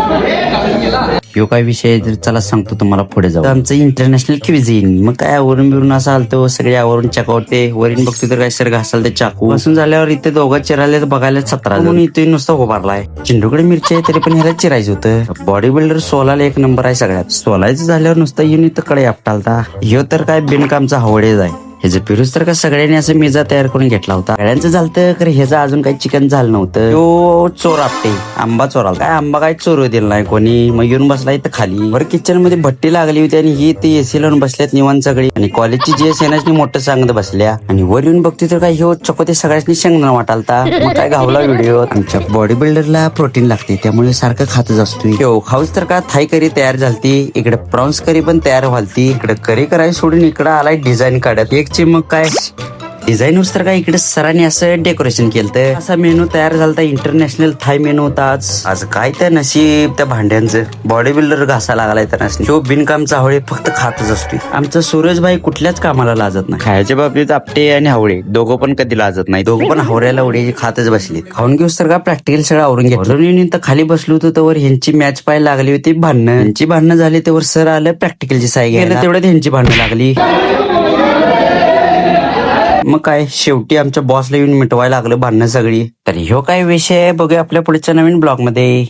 ह्यो काय विषय तर चला सांगतो तुम्हाला पुढे जाऊ. आमचं इंटरनॅशनल क्विझिन मग काय आवरून बिरून असं आलतो सगळे आवरून चकावते वरीन बघतो तर काय सर घासाल ते चाकू बसून झाल्यावर इथे दोघं चिरायला बघायला 17 म्हणून इथे नुसता उभारलाय. चिंडूकडे मिरची आहे तरी पण ह्याला चिरायचं होतं. बॉडी बिल्डर 16ला एक नंबर आहे सगळ्यात. 16चं झाल्यावर नुसता येऊन इथं कडे आपटालता. ह्यो तर काय बिनकामचा हवडेच आहे. ह्याचं पिरूस तर का सगळ्यांनी असं मिजा तयार करून घेतला होता. सगळ्यांचं झालं खरं ह्याचं अजून काही चिकन झालं नव्हतं. तो चोर आपटे आंबा चोराला काय आंबा काय चोरू दिला नाही कोणी. मग येऊन बसला इथं खाली. वर किचन मध्ये भट्टी लागली होती आणि ही ती एसी लावून बसल्यात निवांत सगळी. आणि कॉलेजची जीएस येण्याची मोठं सांगत बसल्या. आणि वर येऊन बघतोय तर काय ह्यो चकोते सगळ्यांनी शेंगदाणा वाटालता. मग काय गावला व्हिडिओ. आमच्या बॉडी बिल्डरला प्रोटीन लागते त्यामुळे सारखं खातच असतोय. ह्यो खाऊच तर का थाई करी तयार झालती. इकडे प्रॉन्स करी पण तयार व्हालती. इकडे करी करायला सोडून इकडे आलाय डिझाईन काढत. मग काय डिझाईन तर काय इकडे सरांनी असं डेकोरेशन केलं. असा मेनू तयार झाला. इंटरनॅशनल थाय मेनू होता आज काय त्या नशीब त्या भांड्यांचं. बॉडी बिल्डर घासा लागलाय तर नसली. तो बिनकामचा हवळे फक्त खातच असतोय. आमचा सूरजभाई कुठल्याच कामाला लाजत नाही. खायच्या बाबतीत आपटे आणि हवळे दोघं पण कधी लाजत नाही. दोघं पण हवऱ्याला उडी खातच बसले. खाऊन घेऊस तर का प्रॅक्टिकल सगळं आवरून घेतलं. तर खाली बसलो होतो तर ह्यांची मॅच पाहायला लागली होती. भांडणं ह्यांची भांडणं झाली तेव्हा सर आलं प्रॅक्टिकलची साई घ्यायला. तेवढ्यात ह्यांची भांडणं लागली. मग काय शेवटी आमच्या बॉसला येऊन मिटवायला लागलं भांडणं सगळी. तर ह्यो काय विषय बघूया आपल्या पुढच्या नवीन ब्लॉग मध्ये.